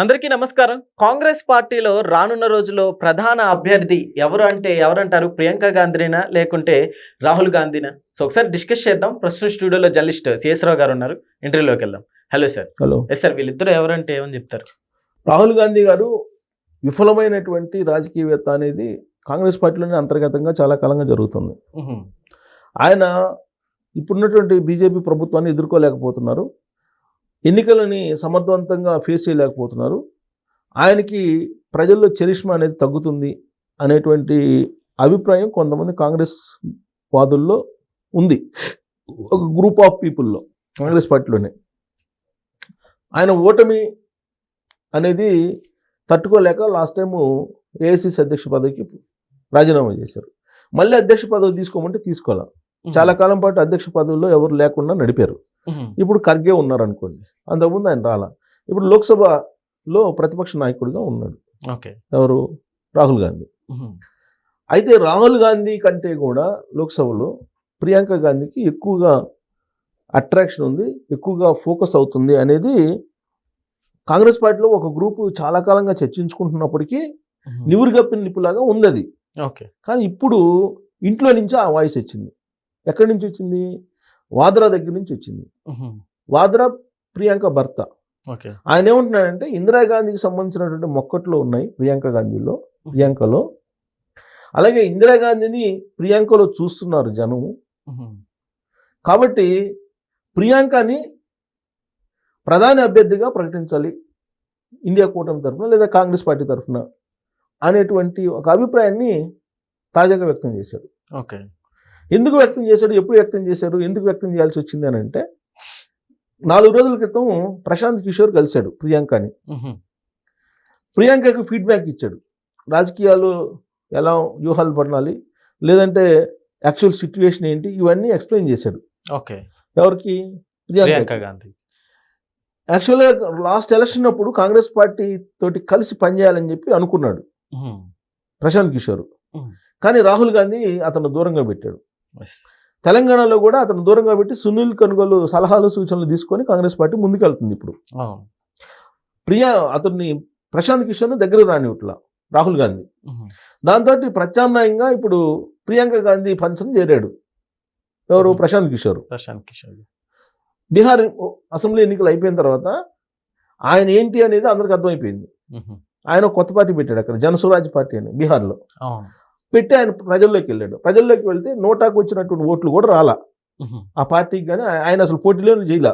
అందరికీ నమస్కారం. కాంగ్రెస్ పార్టీలో రానున్న రోజుల్లో ప్రధాన అభ్యర్థి ఎవరంటారు? ప్రియాంక గాంధీనా? లేకుంటే రాహుల్ గాంధీనా? సో ఒకసారి డిస్కస్ చేద్దాం. ప్రస్తుతం స్టూడియోలో జర్నలిస్ట్ సిఎస్ రావు గారు ఉన్నారు. ఇంటర్వ్యూలోకి వెళ్దాం. Hello sir. Hello. Yes sir, వీళ్ళిద్దరు ఎవరంటే ఏమని చెప్తారు? రాహుల్ గాంధీ గారు విఫలమైనటువంటి రాజకీయవేత్త అనేది కాంగ్రెస్ పార్టీలోనే అంతర్గతంగా చాలా కాలంగా జరుగుతుంది. ఆయన ఇప్పుడున్నటువంటి బీజేపీ ప్రభుత్వాన్ని ఎదుర్కోలేకపోతున్నారు. ఎన్నికలని సమర్థవంతంగా ఫేస్ చేయలేకపోతున్నారు. ఆయనకి ప్రజల్లో చరిష్మా అనేది తగ్గుతుంది అనేటువంటి అభిప్రాయం కొంతమంది కాంగ్రెస్ వాదుల్లో ఉంది. ఒక గ్రూప్ ఆఫ్ పీపుల్లో కాంగ్రెస్ పార్టీలోనే. ఆయన ఓటమి అనేది తట్టుకోలేక లాస్ట్ టైము ఏఐసిసి అధ్యక్ష పదవికి రాజీనామా చేశారు. మళ్ళీ అధ్యక్ష పదవి తీసుకోమంటే తీసుకోవాలి. చాలా కాలం పాటు అధ్యక్ష పదవిలో ఎవరు లేకుండా నడిపారు. ఇప్పుడు ఖర్గే ఉన్నారు అనుకోండి. అంతకుముందు ఆయన రాలా. ఇప్పుడు లోక్సభలో ప్రతిపక్ష నాయకుడిగా ఉన్నాడు. ఓకే. ఎవరు? రాహుల్ గాంధీ. అయితే రాహుల్ గాంధీ కంటే కూడా లోక్సభలో ప్రియాంక గాంధీకి ఎక్కువగా అట్రాక్షన్ ఉంది, ఎక్కువగా ఫోకస్ అవుతుంది అనేది కాంగ్రెస్ పార్టీలో ఒక గ్రూపు చాలా కాలంగా చర్చించుకుంటున్నప్పటికీ నివురుగప్పిన నిప్పులాగా ఉంది అది. ఓకే. కానీ ఇప్పుడు ఇంట్లో నుంచి ఆ వాయిస్ వచ్చింది. ఎక్కడి నుంచి వచ్చింది? వాద్రా దగ్గర నుంచి వచ్చింది. వాద్రా ప్రియాంక భర్త. ఓకే. ఆయన ఏమంటున్నాడంటే ఇందిరాగాంధీకి సంబంధించినటువంటి మొక్కట్లు ఉన్నాయి ప్రియాంకలో. అలాగే ఇందిరాగాంధీని ప్రియాంకలో చూస్తున్నారు జనం. కాబట్టి ప్రియాంకని ప్రధాని అభ్యర్థిగా ప్రకటించాలి ఇండియా కూటమి తరఫున లేదా కాంగ్రెస్ పార్టీ తరఫున అనేటువంటి ఒక అభిప్రాయాన్ని తాజాగా వ్యక్తం చేశాడు. ఓకే. ఎందుకు వ్యక్తం చేశాడు? ఎప్పుడు వ్యక్తం చేశారు? ఎందుకు వ్యక్తం చేయాల్సి వచ్చింది అని అంటే 4 రోజుల క్రితం ప్రశాంత్ కిషోర్ కలిశాడు ప్రియాంకని. ప్రియాంకకి ఫీడ్బ్యాక్ ఇచ్చాడు. రాజకీయాలు ఎలా వ్యూహాలు పడాలి, లేదంటే యాక్చువల్ సిచ్యువేషన్ ఏంటి, ఇవన్నీ ఎక్స్ప్లెయిన్ చేశాడు. ఓకే. ఎవరికి? ప్రియాంక గాంధీ. యాక్చువల్గా లాస్ట్ ఎలక్షన్ అప్పుడు కాంగ్రెస్ పార్టీ తోటి కలిసి పనిచేయాలని చెప్పి అనుకున్నాడు ప్రశాంత్ కిషోర్. కానీ రాహుల్ గాంధీ అతను దూరంగా పెట్టాడు. తెలంగాణలో కూడా అతను దూరంగా పెట్టి సునీల్ కనుగోలు సలహాలు సూచనలు తీసుకొని కాంగ్రెస్ పార్టీ ముందుకెళ్తుంది. ఇప్పుడు అతన్ని ప్రశాంత్ కిషోర్ని దగ్గర రానివ్వట్లా రాహుల్ గాంధీ. దాంతో ప్రత్యామ్నాయంగా ఇప్పుడు ప్రియాంక గాంధీ పంచం చేరాడు. ఎవరు? ప్రశాంత్ కిషోర్. బీహార్ అసెంబ్లీ ఎన్నికలు అయిపోయిన తర్వాత ఆయన ఏంటి అనేది అందరికి అర్థమైపోయింది. ఆయన కొత్త పార్టీ పెట్టాడు అక్కడ, జనస్వరాజ్ పార్టీ అని బీహార్లో పెట్టి ఆయన ప్రజల్లోకి వెళ్ళాడు. ప్రజల్లోకి వెళ్తే నోటాకు వచ్చినటువంటి ఓట్లు కూడా రాలా ఆ పార్టీకి. కానీ ఆయన అసలు పోటీలోనే చేయలా.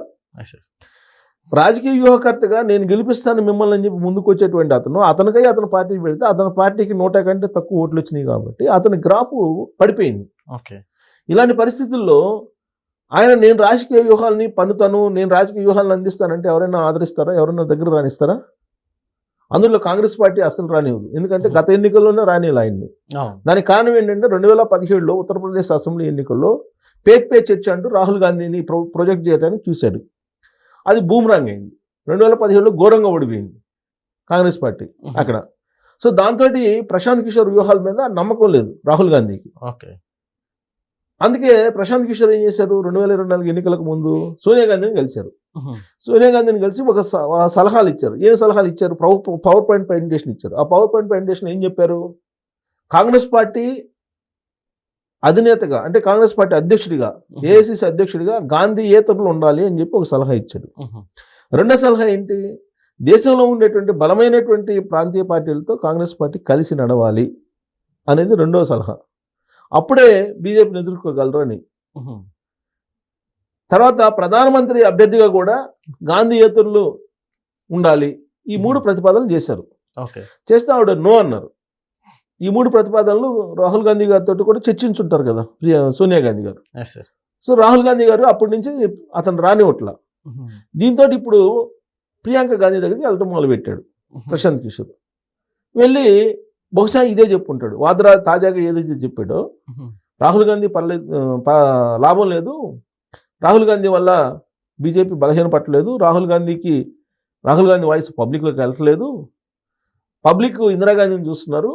రాజకీయ వ్యూహకర్తగా నేను గెలిపిస్తాను మిమ్మల్ని అని చెప్పి ముందుకు వచ్చేటువంటి అతనికై అతను పార్టీ పెడితే అతని పార్టీకి 100 కంటే తక్కువ ఓట్లు వచ్చినాయి కాబట్టి అతని గ్రాఫ్ పడిపోయింది. ఇలాంటి పరిస్థితుల్లో ఆయన నేను రాజకీయ వ్యూహాలని పన్నుతాను, నేను రాజకీయ వ్యూహాలను అందిస్తానంటే ఎవరైనా ఆదరిస్తారా? ఎవరైనా దగ్గర రానిస్తారా? అందులో కాంగ్రెస్ పార్టీ అసలు రానివ్వదు. ఎందుకంటే గత ఎన్నికల్లోనే రానివ్వాలి ఆయన్ని. దానికి కారణం ఏంటంటే 2017లో ఉత్తరప్రదేశ్ అసెంబ్లీ ఎన్నికల్లో పే చర్చ అంటూ రాహుల్ గాంధీని ప్రొజెక్ట్ చేయడానికి చూశాడు. అది బూమ్రాంగ్ అయింది. 2017లో ఘోరంగా ఓడిపోయింది కాంగ్రెస్ పార్టీ అక్కడ. సో దాంతో ప్రశాంత్ కిషోర్ వ్యూహాల మీద నమ్మకం లేదు రాహుల్ గాంధీకి. అందుకే ప్రశాంత్ కిషోర్ ఏం చేశారు? 2024 ఎన్నికలకు ముందు సోనియా గాంధీని కలిశారు. సోనియా గాంధీని కలిసి ఒక సలహాలు ఇచ్చారు. ఏం సలహాలు ఇచ్చారు? పవర్ పాయింట్ ప్రజెంటేషన్ ఇచ్చారు. ఆ పవర్ పాయింట్ ప్రజెంటేషన్ ఏం చెప్పారు? కాంగ్రెస్ పార్టీ అధినేతగా అంటే కాంగ్రెస్ పార్టీ అధ్యక్షుడిగా, ఏఐసిసి అధ్యక్షుడిగా గాంధీ ఏతరులు ఉండాలి అని చెప్పి ఒక సలహా ఇచ్చాడు. రెండో సలహా ఏంటి? దేశంలో ఉండేటువంటి బలమైనటువంటి ప్రాంతీయ పార్టీలతో కాంగ్రెస్ పార్టీ కలిసి నడవాలి అనేది రెండో సలహా. అప్పుడే బీజేపీని ఎదుర్కోగలరు అని. తర్వాత ప్రధానమంత్రి అభ్యర్థిగా కూడా గాంధీయేతరులు ఉండాలి. ఈ 3 ప్రతిపాదనలు చేశారు. చేస్తే ఆవిడ నో అన్నారు. ఈ 3 ప్రతిపాదనలు రాహుల్ గాంధీ గారితో కూడా చర్చించుంటారు కదా సోనియా గాంధీ గారు. సో రాహుల్ గాంధీ గారు అప్పటి నుంచి అతను రానివ్వట్లా. దీంతో ఇప్పుడు ప్రియాంక గాంధీ దగ్గరికి వెళ్ళటం మొదలుపెట్టాడు ప్రశాంత్ కిషోర్. వెళ్ళి బహుశా ఇదే చెప్పుంటాడు. వాద్రా తాజాగా ఏదైతే చెప్పాడో రాహుల్ గాంధీ లాభం లేదు, రాహుల్ గాంధీ వల్ల బీజేపీ బలహీన పట్టలేదు, రాహుల్ గాంధీ వాయిస్ పబ్లిక్లోకి వెళ్ళట్లేదు, పబ్లిక్ ఇందిరాగాంధీని చూస్తున్నారు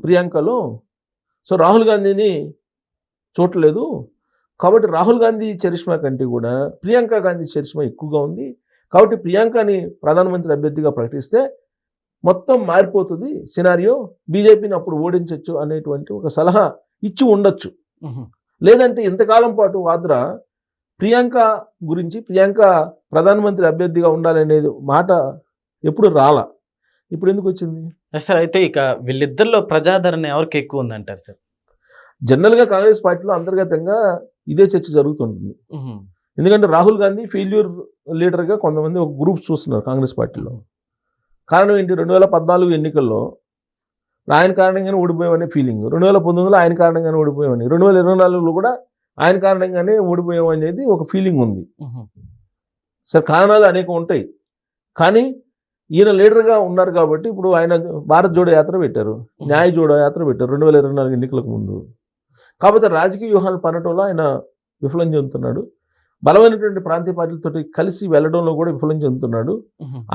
ప్రియాంకలో, సో రాహుల్ గాంధీని చూడలేదు. కాబట్టి రాహుల్ గాంధీ చరిష్మా కంటే కూడా ప్రియాంక గాంధీ చరిష్మా ఎక్కువగా ఉంది. కాబట్టి ప్రియాంకని ప్రధానమంత్రి అభ్యర్థిగా ప్రకటిస్తే మొత్తం మారిపోతుంది సినారియో, బీజేపీని అప్పుడు ఓడించవచ్చు అనేటువంటి ఒక సలహా ఇచ్చి ఉండొచ్చు. లేదంటే ఇంతకాలం పాటు వాద్రా ప్రియాంక గురించి, ప్రియాంక ప్రధానమంత్రి అభ్యర్థిగా ఉండాలనేది మాట ఎప్పుడు రాలా, ఇప్పుడు ఎందుకు వచ్చింది సార్? అయితే ఇక వీళ్ళిద్దరిలో ప్రజాదరణ ఎవరికి ఎక్కువ ఉందంటారు సార్? జనరల్గా కాంగ్రెస్ పార్టీలో అంతర్గతంగా ఇదే చర్చ జరుగుతుంటుంది. ఎందుకంటే రాహుల్ గాంధీ ఫెయిల్యూర్ లీడర్గా కొంతమంది ఒక గ్రూప్ చూస్తున్నారు కాంగ్రెస్ పార్టీలో. కారణం ఏంటి? 2014 ఎన్నికల్లో ఆయన కారణంగానే ఓడిపోయామనే ఫీలింగ్, 2019లో ఆయన కారణంగానే ఓడిపోయామని, 2024లో కూడా ఆయన కారణంగానే ఓడిపోయాం అనేది ఒక ఫీలింగ్ ఉంది. సార్ కారణాలు అనేక ఉంటాయి, కానీ ఈయన లీడర్గా ఉన్నారు కాబట్టి ఇప్పుడు ఆయన భారత్ జోడో యాత్ర పెట్టారు, న్యాయ జోడో యాత్ర పెట్టారు 2024 ఎన్నికలకు ముందు. కాకపోతే రాజకీయ వ్యూహాలు పనటంలో ఆయన విఫలం చెందుతున్నాడు. బలమైనటువంటి ప్రాంతీయ పార్టీలతో కలిసి వెళ్ళడంలో కూడా విఫలం చెందుతున్నాడు.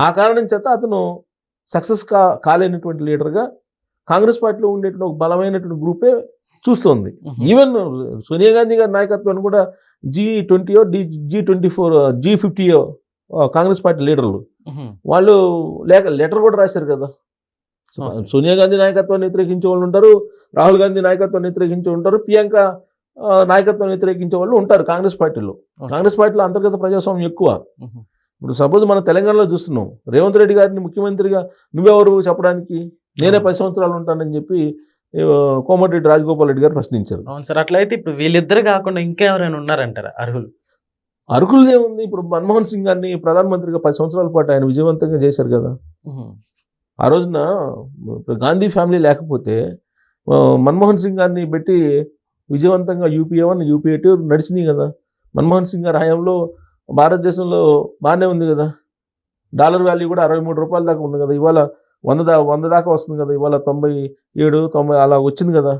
ఆ కారణం చేత అతను సక్సెస్ కాలేనటువంటి లీడర్గా కాంగ్రెస్ పార్టీలో ఉండేటువంటి ఒక బలమైనటువంటి గ్రూపే చూస్తుంది. ఈవెన్ సోనియా గాంధీ గారి నాయకత్వాన్ని కూడా G20 G24 G50 Congress party లీడర్లు వాళ్ళు లెటర్ కూడా రాశారు కదా. సోనియా గాంధీ నాయకత్వాన్ని వ్యతిరేకించే వాళ్ళు ఉంటారు, రాహుల్ గాంధీ నాయకత్వాన్ని వ్యతిరేకించే ఉంటారు, ప్రియాంక నాయకత్వాన్ని వ్యతిరేకించే వాళ్ళు ఉంటారు కాంగ్రెస్ పార్టీలో. కాంగ్రెస్ పార్టీలో అంతర్గత ప్రజాస్వామ్యం ఎక్కువ. ఇప్పుడు సపోజ్ మనం తెలంగాణలో చూస్తున్నాం, రేవంత్ రెడ్డి గారిని ముఖ్యమంత్రిగా నువ్వెవరు చెప్పడానికి, నేనే 10 సంవత్సరాలు ఉంటానని చెప్పి కోమటిరెడ్డి రాజగోపాల్ రెడ్డి గారు ప్రశ్నించారు. అవును సార్. అట్లయితే ఇప్పుడు వీళ్ళిద్దరు కాకుండా ఇంకా ఎవరైనా ఉన్నారంటారా అర్హులు? అర్హులదే ఉంది. ఇప్పుడు మన్మోహన్ సింగ్ గారిని ప్రధానమంత్రిగా 10 సంవత్సరాల పాటు ఆయన విజయవంతంగా చేశారు కదా. ఆ రోజున గాంధీ ఫ్యామిలీ లేకపోతే మన్మోహన్ సింగ్ గారిని పెట్టి విజయవంతంగా UPA 1 UPA 2 నడిచినాయి కదా. మన్మోహన్ సింగ్ గారి హయాంలో భారతదేశంలో బాగానే ఉంది కదా. డాలర్ వాల్యూ కూడా 63 రూపాయల దాకా ఉంది కదా. ఇవాళ 100 దాకా వస్తుంది కదా. ఇవాళ 97 90 అలా వచ్చింది కదా.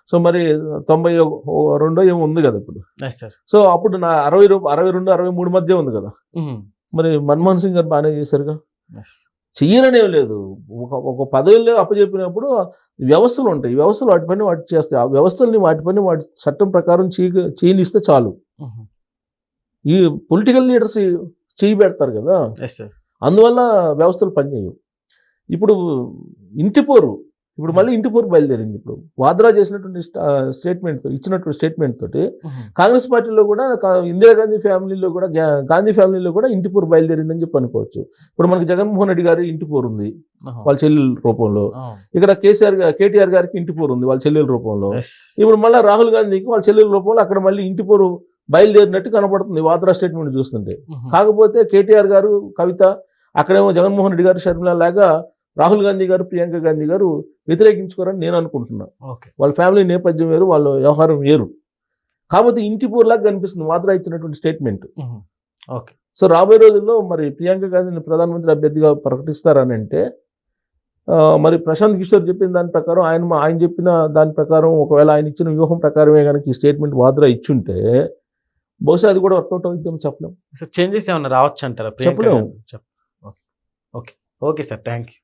సో మరి 92 ఏమో ఉంది కదా ఇప్పుడు. సో అప్పుడు నా 62 63 మధ్య ఉంది కదా. మరి మన్మోహన్ సింగ్ గారు బాగానే చేశారుగా. చెయ్యరనేం లేదు. ఒక పదవిలో అప్పచెప్పినప్పుడు వ్యవస్థలు ఉంటాయి, వ్యవస్థలు వాటి పని వాటి చేస్తాయి. ఆ వ్యవస్థల్ని వాటి పని వాటి చట్టం ప్రకారం చేయనిస్తే చాలు. ఈ పొలిటికల్ లీడర్స్ చేయి పెడతారు కదా, అందువల్ల వ్యవస్థలు పనిచేయవు. ఇప్పుడు మళ్ళీ ఇంటి పోరు బయలుదేరింది. ఇప్పుడు వాద్రా చేసినటువంటి ఇచ్చినటువంటి స్టేట్మెంట్ తోటి కాంగ్రెస్ పార్టీలో కూడా ఇందిరాగాంధీ ఫ్యామిలీలో కూడా గాంధీ ఫ్యామిలీలో కూడా ఇంటి పోరు బయలుదేరిందని చెప్పి అనుకోవచ్చు. ఇప్పుడు మనకి జగన్మోహన్ రెడ్డి గారి ఇంటి పోరు ఉంది వాళ్ళ చెల్లెల రూపంలో, ఇక్కడ KTR గారికి ఇంటి పోరు ఉంది వాళ్ళ చెల్లెల రూపంలో, ఇప్పుడు మళ్ళీ రాహుల్ గాంధీకి వాళ్ళ చెల్లెల రూపంలో అక్కడ మళ్ళీ ఇంటి పోరు బయలుదేరినట్టు కనపడుతుంది వాద్రా స్టేట్మెంట్ చూస్తుంటే. కాకపోతే KTR గారు కవిత, అక్కడేమో జగన్మోహన్ రెడ్డి గారు షర్మిల లాగా రాహుల్ గాంధీ గారు ప్రియాంక గాంధీ గారు వ్యతిరేకించుకోరని నేను అనుకుంటున్నా. వాళ్ళ ఫ్యామిలీ నేపథ్యం వేరు, వాళ్ళ వ్యవహారం వేరు. కాకపోతే ఇంటి పోరులాగా కనిపిస్తుంది వాద్రా ఇచ్చినటువంటి స్టేట్మెంట్. సో రాబోయే రోజుల్లో మరి ప్రియాంక గాంధీని ప్రధానమంత్రి అభ్యర్థిగా ప్రకటిస్తారని అంటే మరి ప్రశాంత్ కిషోర్ చెప్పిన దాని ప్రకారం ఆయన చెప్పిన దాని ప్రకారం ఒకవేళ ఆయన ఇచ్చిన వ్యూహం ప్రకారమే కనుక ఈ స్టేట్మెంట్ వాద్రా ఇచ్చుంటే బహుశా అది కూడా వర్కౌట్ అవుతుందేమో చెప్పలేం. చేంజెస్ ఏమన్నా రావచ్చు అంటారా? చెప్పలేము. Okay sir, thank you.